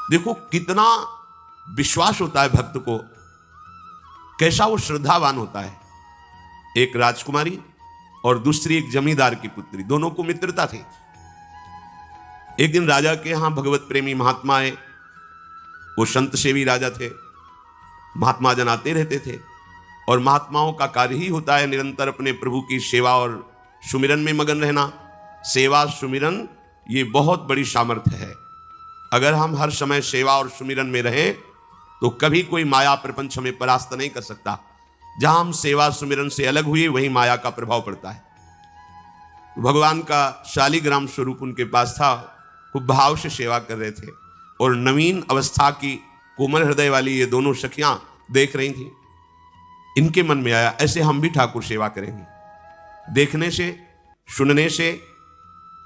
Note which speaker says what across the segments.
Speaker 1: देखो कितना विश्वास होता है भक्त को, कैसा वो श्रद्धावान होता है। एक राजकुमारी और दूसरी एक जमींदार की पुत्री, दोनों को मित्रता थी। एक दिन राजा के यहां भगवत प्रेमी महात्मा आए। वो संत सेवी राजा थे, महात्मा जन आते रहते थे और महात्माओं का कार्य ही होता है निरंतर अपने प्रभु की सेवा और सुमिरन में मगन रहना। सेवा सुमिरन ये बहुत बड़ी सामर्थ्य है। अगर हम हर समय सेवा और सुमिरन में रहें तो कभी कोई माया प्रपंच हमें परास्त नहीं कर सकता। जहां हम सेवा सुमिरन से अलग हुए वहीं माया का प्रभाव पड़ता है। भगवान का शालिग्राम स्वरूप उनके पास था, खूब भाव से सेवा कर रहे थे और नवीन अवस्था की कोमल हृदय वाली ये दोनों सखियां देख रही थी। इनके मन में आया ऐसे हम भी ठाकुर सेवा करेंगे। देखने से सुनने से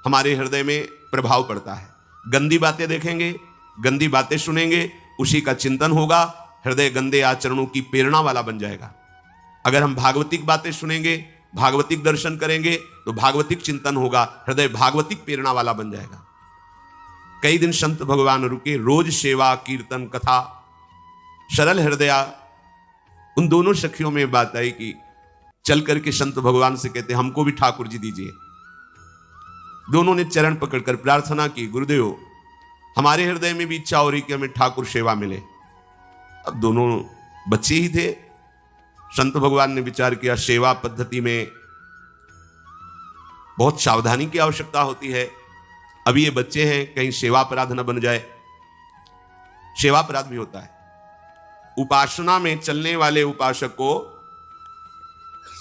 Speaker 1: हमारे हृदय में प्रभाव पड़ता है। गंदी बातें देखेंगे, गंदी बातें सुनेंगे, उसी का चिंतन होगा, हृदय गंदे आचरणों की प्रेरणा वाला बन जाएगा। अगर हम भागवतिक बातें सुनेंगे, भागवतिक दर्शन करेंगे तो भागवतिक चिंतन होगा, हृदय भागवतिक प्रेरणा वाला बन जाएगा। कई दिन संत भगवान रुके, रोज सेवा कीर्तन कथा, सरल हृदया। उन दोनों सखियों में बात आई कि चल करके संत भगवान से कहते हमको भी ठाकुर जी दीजिए। दोनों ने चरण पकड़कर प्रार्थना की, गुरुदेव हमारे हृदय में भी इच्छा हो रही कि हमें ठाकुर सेवा मिले। अब दोनों बच्चे ही थे। संत भगवान ने विचार किया सेवा पद्धति में बहुत सावधानी की आवश्यकता होती है। अभी ये बच्चे हैं, कहीं सेवा अपराध न बन जाए। सेवा अपराध भी होता है। उपासना में चलने वाले उपासक को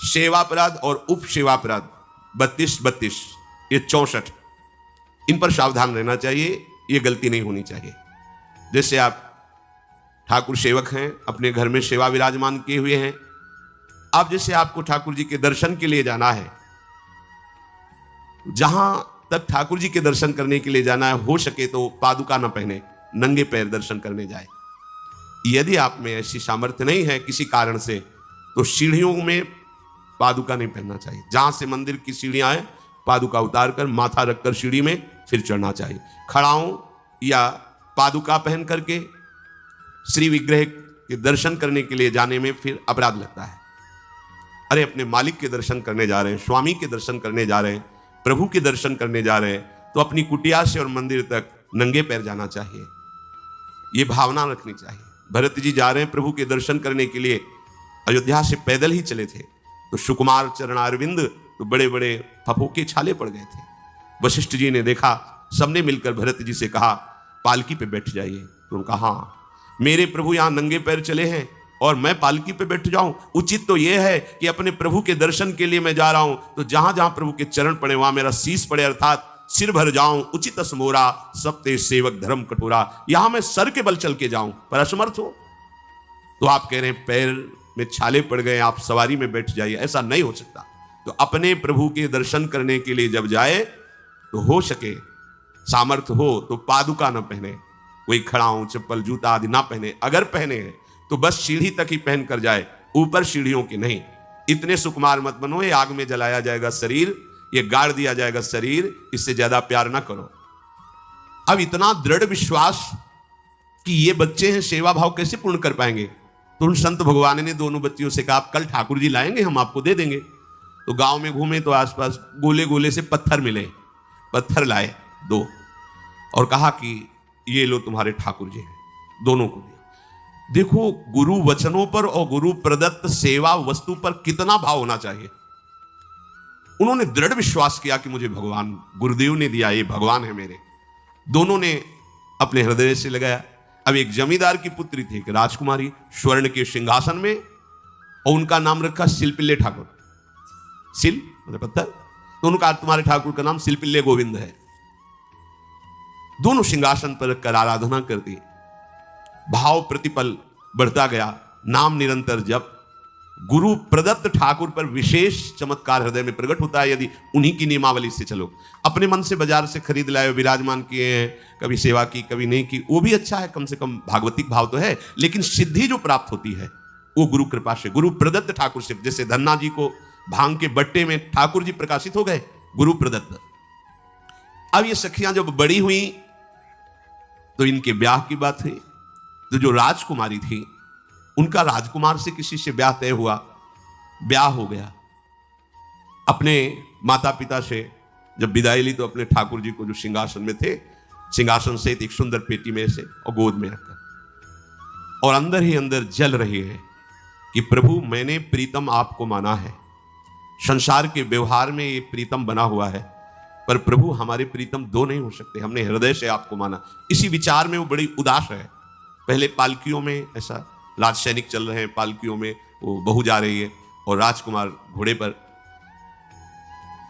Speaker 1: सेवा अपराध और उप सेवा अपराध 32 ये 64, इन पर सावधान रहना चाहिए। ये गलती नहीं होनी चाहिए। जैसे आप ठाकुर सेवक हैं, अपने घर में सेवा विराजमान किए हुए हैं। अब जैसे आपको ठाकुर जी के दर्शन के लिए जाना है, जहां तक ठाकुर जी के दर्शन करने के लिए जाना है, हो सके तो पादुका न पहने, नंगे पैर दर्शन करने जाए। यदि आप में ऐसी सामर्थ्य नहीं है किसी कारण से, तो सीढ़ियों में पादुका नहीं पहनना चाहिए। जहां से मंदिर की सीढ़ियां हैं, पादुका उतार कर माथा रखकर सीढ़ी में फिर चढ़ना चाहिए। खड़ाओं या पादुका पहन करके श्री विग्रह के दर्शन करने के लिए जाने में फिर अपराध लगता है। अरे अपने मालिक के दर्शन करने जा रहे हैं, स्वामी के दर्शन करने जा रहे हैं, प्रभु के दर्शन करने जा रहे हैं, तो अपनी कुटिया से और मंदिर तक नंगे पैर जाना चाहिए। ये भावना रखनी चाहिए। भरत जी जा रहे हैं प्रभु के दर्शन करने के लिए, अयोध्या से पैदल ही चले थे, तो सुकुमार चरणारविंद तो बड़े बड़े फफोके छाले पड़ गए थे। वशिष्ठ जी ने देखा, सबने मिलकर भरत जी से कहा पालकी पे बैठ जाइए। तो उनका हाँ, मेरे प्रभु यहाँ नंगे पैर चले हैं और मैं पालकी पे बैठ जाऊं? उचित तो यह है कि अपने प्रभु के दर्शन के लिए मैं जा रहा हूं, तो जहां जहां प्रभु के चरण पड़े वहां मेरा शीश पड़े, अर्थात सिर भर जाऊं। उचित असमोरा सबते सेवक धर्म कठोरा, यहां मैं सर के बल चल के जाऊं, पर असमर्थ हो। तो आप कह रहे हैं पैर में छाले पड़ गए, आप सवारी में बैठ जाइए, ऐसा नहीं हो सकता। तो अपने प्रभु के दर्शन करने के लिए जब जाए तो हो सके, सामर्थ्य हो तो पादुका न पहने, कोई खड़ाऊं चप्पल जूता आदि ना पहने। अगर पहने हैं तो बस सीढ़ी तक ही पहन कर जाए, ऊपर सीढ़ियों की नहीं। इतने सुकुमार मत बनो, ये आग में जलाया जाएगा शरीर, ये गाड़ दिया जाएगा शरीर, इससे ज्यादा प्यार ना करो। अब इतना दृढ़ विश्वास कि ये बच्चे हैं, सेवा भाव कैसे पूर्ण कर पाएंगे? तो उन संत भगवान ने दोनों बच्चियों से कहा कल ठाकुर जी लाएंगे, हम आपको दे देंगे। तो गांव में घूमे तो आसपास गोले गोले से पत्थर मिले, पत्थर लाए 2 और कहा कि ये लो तुम्हारे ठाकुर जी हैं। दोनों को दिया। देखो गुरु वचनों पर और गुरु प्रदत्त सेवा वस्तु पर कितना भाव होना चाहिए। उन्होंने दृढ़ विश्वास किया कि मुझे भगवान गुरुदेव ने दिया, ये भगवान है मेरे। दोनों ने अपने हृदय से लगाया। अब एक जमींदार की पुत्री थी, एक राजकुमारी, स्वर्ण के सिंहासन में, और उनका नाम रखा शिलपिल्ले ठाकुर। शिल मतलब पत्थर, तो उनका तुम्हारे ठाकुर का नाम शिलपिल्ले गोविंद है। दोनों सिंहासन पर रखकर आराधना करती, भाव प्रतिपल बढ़ता गया, नाम निरंतर जप। गुरु प्रदत्त ठाकुर पर विशेष चमत्कार हृदय में प्रकट होता है यदि उन्हीं की नियमावली से चलो। अपने मन से बाजार से खरीद लाए, विराजमान किए हैं, कभी सेवा की कभी नहीं की, वो भी अच्छा है, कम से कम भागवतिक भाव तो है। लेकिन सिद्धि जो प्राप्त होती है वो गुरु कृपा से, गुरु प्रदत्त ठाकुर से। जैसे धन्ना जी को भांग के बट्टे में ठाकुर जी प्रकाशित हो गए, गुरु प्रदत्त। अब ये सखियां जब बड़ी हुई तो इनके ब्याह की बात हुई। तो जो राजकुमारी थी उनका राजकुमार से किसी से ब्याह तय हुआ, ब्याह हो गया। अपने माता पिता से जब विदाई ली तो अपने ठाकुर जी को जो सिंहासन में थे, सिंहासन से एक सुंदर पेटी में से और गोद में रखकर, और अंदर ही अंदर जल रही है कि प्रभु मैंने प्रीतम आपको माना है, संसार के व्यवहार में ये प्रीतम बना हुआ है, पर प्रभु हमारे प्रीतम दो नहीं हो सकते, हमने हृदय से आपको माना। इसी विचार में वो बड़ी उदास है। पहले पालकियों में ऐसा राज सैनिक चल रहे हैं, पालकियों में वो बहू जा रही है और राजकुमार घोड़े पर।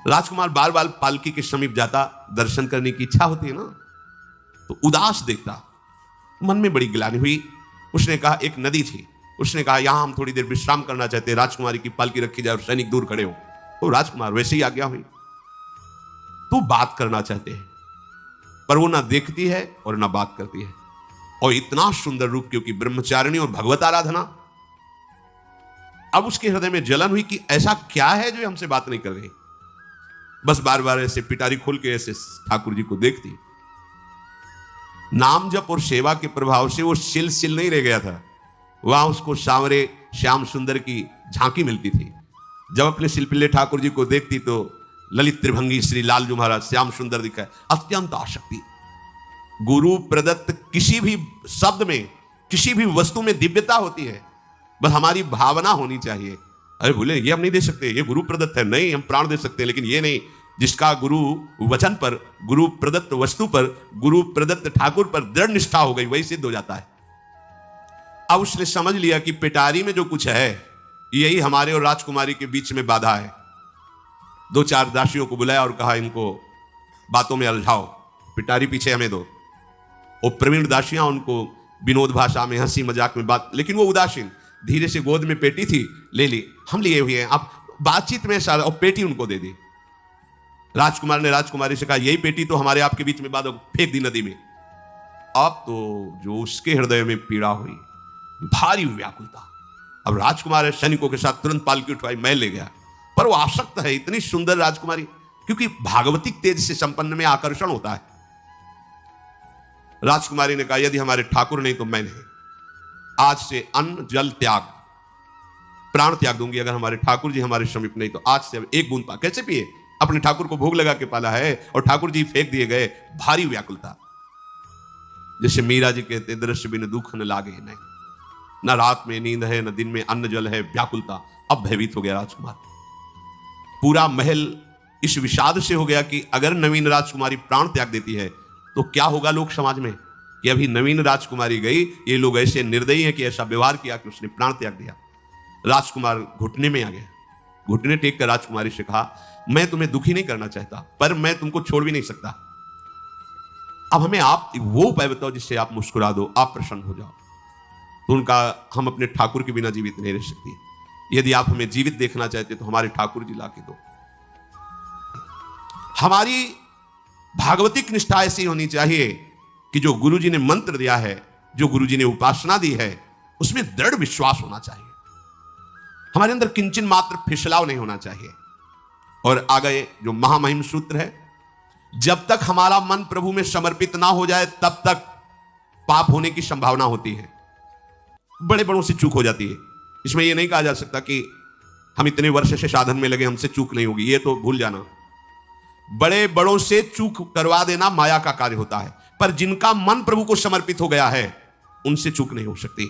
Speaker 1: राजकुमार बार बार पालकी के समीप जाता, दर्शन करने की इच्छा होती है ना, तो उदास देखता, मन में बड़ी गिलानी हुई। उसने कहा, एक नदी थी, उसने कहा यहां हम थोड़ी देर विश्राम करना चाहते हैं, राजकुमारी की पालकी रखी जाए और सैनिक दूर खड़े हो। तो राजकुमार वैसे ही आज्ञा हुई। तो बात करना चाहते हैं, पर वो ना देखती है और ना बात करती है, और इतना सुंदर रूप, क्योंकि ब्रह्मचारिणी और भगवत आराधना। अब उसके हृदय में जलन हुई कि ऐसा क्या है जो हमसे बात नहीं कर रही। बस बार बार ऐसे पिटारी खोल के ऐसे ठाकुर जी को देखती। नाम जप और सेवा के प्रभाव से वो सिल नहीं रह गया था, वहां उसको सांवरे श्याम सुंदर की झांकी मिलती थी। जब अपने शिल्पिल्ले ठाकुर जी को देखती तो ललित त्रिभंगी श्री लालजू महाराज श्याम सुंदर दिखाए, अत्यंत आसक्ति। गुरु प्रदत्त किसी भी शब्द में, किसी भी वस्तु में दिव्यता होती है, बस हमारी भावना होनी चाहिए। अरे बोले ये हम नहीं दे सकते, ये गुरु प्रदत्त है, नहीं हम प्राण दे सकते, लेकिन ये नहीं। जिसका गुरु वचन पर, गुरु प्रदत्त वस्तु पर, गुरु प्रदत्त ठाकुर पर दृढ़ निष्ठा हो गई, वही सिद्ध हो जाता है। अब उसने समझ लिया कि पिटारी में जो कुछ है यही हमारे और राजकुमारी के बीच में बाधा है। दो चार दासियों को बुलाया और कहा इनको बातों में उलझाओ, पिटारी पीछे हमें दो। और प्रवीण दासियां उनको विनोद भाषा में, हंसी मजाक में बात, लेकिन वो उदासीन। धीरे से गोद में पेटी थी, ले ली, हम लिए हुए हैं, आप बातचीत में सारा, और पेटी उनको दे दी। राजकुमार ने राजकुमारी से कहा यही पेटी तो हमारे आपके बीच में बात, फेंक दी नदी में। अब तो जो उसके हृदय में पीड़ा हुई, भारी व्याकुलता। अब राजकुमार सैनिकों के साथ तुरंत पालकी उठवाई, मैं ले गया, पर वो आसक्त है, इतनी सुंदर राजकुमारी, क्योंकि भागवतिक तेज से संपन्न में आकर्षण होता है। राजकुमारी ने कहा यदि हमारे ठाकुर नहीं तो मैं नहीं, आज से अन्न जल त्याग, प्राण त्याग दूंगी अगर हमारे ठाकुर जी हमारे समीप नहीं तो। आज से एक बूंद पा, कैसे पिए, अपने ठाकुर को भोग लगा के पाला है और ठाकुर जी फेंक दिए गए। भारी व्याकुलता, जैसे मीरा जी कहते दृश्य बिन दुख न लागे, नहीं, न रात में नींद है, न दिन में अन्न जल है, व्याकुलता। अब भयभीत हो गया राजकुमार। पूरा महल इस विषाद से हो गया कि अगर नवीन राजकुमारी प्राण त्याग देती है तो क्या होगा लोक समाज में, कि अभी नवीन राजकुमारी गई, ये लोग ऐसे निर्दयी हैं कि ऐसा व्यवहार किया कि उसने प्राण त्याग दिया। राजकुमार घुटने में आ गया, घुटने टेक कर राजकुमारी से कहा मैं तुम्हें दुखी नहीं करना चाहता, पर मैं तुमको छोड़ भी नहीं सकता। अब हमें आप वो उपाय बताओ जिससे आप मुस्कुरा दो, आप प्रसन्न हो जाओ। तो उनका, हम अपने ठाकुर के बिना जीवित नहीं रह सकती, यदि आप हमें जीवित देखना चाहते तो हमारे ठाकुर जी ला के दो। हमारी भागवतिक निष्ठा ऐसी होनी चाहिए कि जो गुरु जी ने मंत्र दिया है, जो गुरु जी ने उपासना दी है, उसमें दृढ़ विश्वास होना चाहिए। हमारे अंदर किंचन मात्र फिसलाव नहीं होना चाहिए। और आगे जो महामहिम सूत्र है, जब तक हमारा मन प्रभु में समर्पित ना हो जाए तब तक पाप होने की संभावना होती है, बड़े बड़ों से चूक हो जाती है। इसमें यह नहीं कहा जा सकता कि हम इतने वर्ष से साधन में लगे, हमसे चूक नहीं होगी, ये तो भूल जाना। बड़े बड़ों से चूक करवा देना माया का कार्य होता है, पर जिनका मन प्रभु को समर्पित हो गया है उनसे चूक नहीं हो सकती।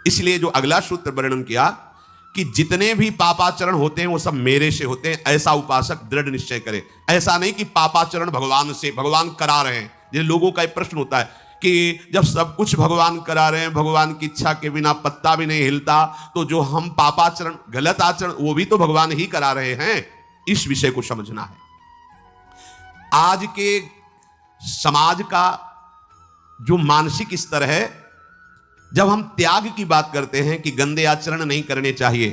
Speaker 1: इसलिए जो अगला सूत्र वर्णन किया कि जितने भी पापाचरण होते हैं वो सब मेरे से होते हैं, ऐसा उपासक दृढ़ निश्चय करे। ऐसा नहीं कि पापाचरण भगवान से, भगवान करा रहे हैं। जैसे लोगों का एक प्रश्न होता है कि जब सब कुछ भगवान करा रहे हैं, भगवान की इच्छा के बिना पत्ता भी नहीं हिलता, तो जो हम पापाचरण, गलत आचरण, वो भी तो भगवान ही करा रहे हैं। इस विषय को समझना है। आज के समाज का जो मानसिक स्तर है, जब हम त्याग की बात करते हैं कि गंदे आचरण नहीं करने चाहिए,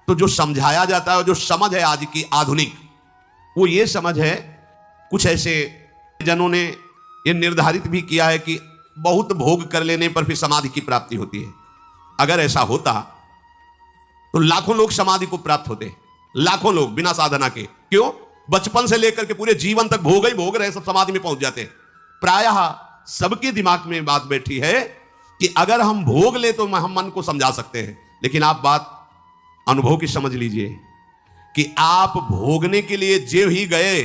Speaker 1: तो जो समझाया जाता है, जो समझ है आज की आधुनिक, वो ये समझ है, कुछ ऐसे जनों ने ये निर्धारित भी किया है कि बहुत भोग कर लेने पर फिर समाधि की प्राप्ति होती है। अगर ऐसा होता तो लाखों लोग समाधि को प्राप्त होते, लाखों लोग बिना साधना के। क्यों? बचपन से लेकर के पूरे जीवन तक भोग ही भोग रहे, सब समाधि में पहुंच जाते। प्रायः सबके दिमाग में बात बैठी है कि अगर हम भोग ले तो हम मन को समझा सकते हैं, लेकिन आप बात अनुभव की समझ लीजिए कि आप भोगने के लिए जो ही गए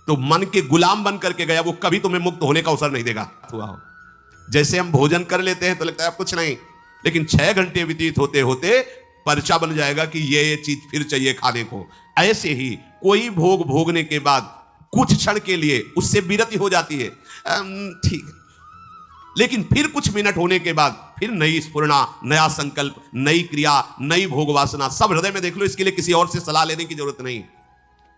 Speaker 1: तो मन के गुलाम बन करके गया, वो कभी तुम्हें मुक्त होने का अवसर नहीं देगा। जैसे हम भोजन कर लेते हैं तो लगता है अब कुछ नहीं, लेकिन 6 घंटे व्यतीत होते होते पर्चा बन जाएगा कि ये चीज फिर चाहिए खाने को। ऐसे ही कोई भोग भोगने के बाद कुछ क्षण के लिए उससे विरति हो जाती है, ठीक है, लेकिन फिर कुछ मिनट होने के बाद फिर नई स्फुरणा, नया संकल्प, नई क्रिया, नई भोग वासना सब हृदय में देख लो। इसके लिए किसी और से सलाह लेने की जरूरत नहीं।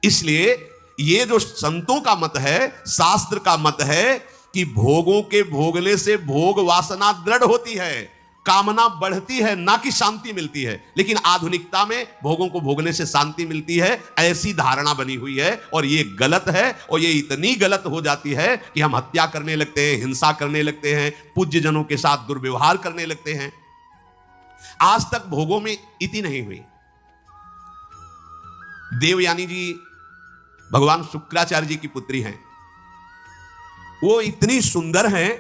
Speaker 1: इसलिए ये जो संतों का मत है, शास्त्र का मत है कि भोगों के भोगने से भोग वासना दृढ़ होती है, कामना बढ़ती है, ना कि शांति मिलती है। लेकिन आधुनिकता में भोगों को भोगने से शांति मिलती है, ऐसी धारणा बनी हुई है, और ये गलत है। और ये इतनी गलत हो जाती है कि हम हत्या करने लगते हैं, हिंसा करने लगते हैं, पूज्य जनों के साथ दुर्व्यवहार करने लगते हैं। आज तक भोगों में इति नहीं हुई। देवयानी जी भगवान शुक्राचार्य जी की पुत्री हैं। वो इतनी सुंदर हैं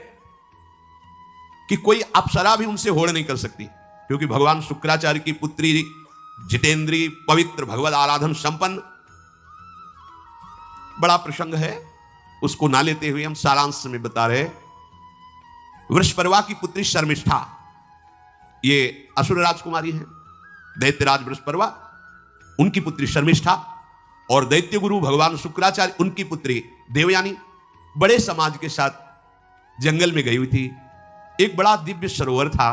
Speaker 1: कि कोई अप्सरा भी उनसे होड़ नहीं कर सकती, क्योंकि भगवान शुक्राचार्य की पुत्री जितेंद्री, पवित्र, भगवत आराधन संपन्न। बड़ा प्रसंग है, उसको ना लेते हुए हम सारांश में बता रहे। वृषपर्वा की पुत्री शर्मिष्ठा, ये असुर राजकुमारी है, दैत्यराज वृषपर्वा उनकी पुत्री शर्मिष्ठा, और दैत्य गुरु भगवान शुक्राचार्य उनकी पुत्री देवयानी बड़े समाज के साथ जंगल में गई हुई थी। एक बड़ा दिव्य सरोवर था,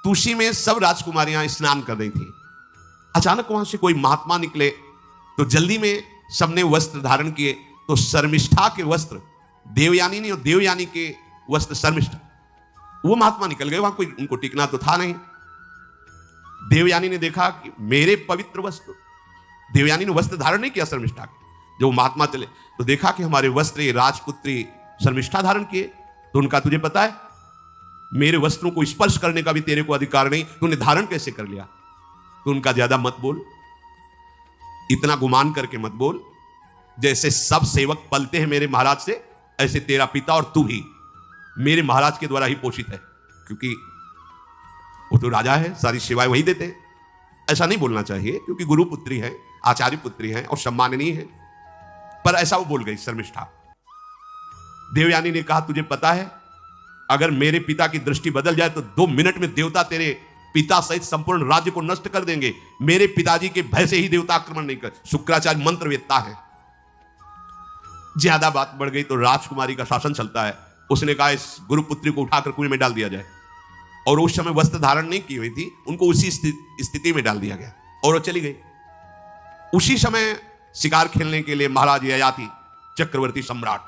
Speaker 1: तुलसी में सब राजकुमारियां स्नान कर रही थी। अचानक वहां से कोई महात्मा निकले तो जल्दी में सबने वस्त्र धारण किए, तो शर्मिष्ठा के वस्त्र देवयानी ने और देवयानी के वस्त्र शर्मिष्ठा, वो महात्मा निकल गए। वहां कोई उनको टिकना तो था नहीं। देवयानी ने देखा कि मेरे पवित्र वस्त्र, देवयानी ने वस्त्र धारण नहीं किया शर्मिष्ठा के, जो महात्मा चले तो देखा कि हमारे वस्त्र ये राजपुत्री शर्मिष्ठा धारण किए। तो उनका तुझे पता है मेरे वस्त्रों को स्पर्श करने का भी तेरे को अधिकार नहीं, तूने धारण कैसे कर लिया? तो उनका ज्यादा मत बोल, इतना गुमान करके मत बोल। जैसे सब सेवक पलते हैं मेरे महाराज से, ऐसे तेरा पिता और तू भी मेरे महाराज के द्वारा ही पोषित है, क्योंकि वो तो राजा है, सारी सेवाएं वही देते हैं। ऐसा नहीं बोलना चाहिए, क्योंकि गुरु पुत्री है, आचार्य पुत्री है और सम्माननीय है, पर ऐसा वो बोल गई शर्मिष्ठा। देवयानी ने कहा तुझे पता है अगर मेरे पिता की दृष्टि बदल जाए तो 2 मिनट में देवता तेरे पिता सहित संपूर्ण राज्य को नष्ट कर देंगे। मेरे पिताजी के भय से ही देवता आक्रमण नहीं कर, शुक्राचार्य मंत्रवेत्ता है। ज्यादा बात बढ़ गई तो राजकुमारी का शासन चलता है। उसने कहा इस गुरुपुत्री को उठाकर कुएं में डाल दिया जाए, और उस समय वस्त्र धारण नहीं की हुई थी, उनको उसी स्थिति में डाल दिया गया और वो चली गई। उसी समय शिकार खेलने के लिए महाराज ययाति चक्रवर्ती सम्राट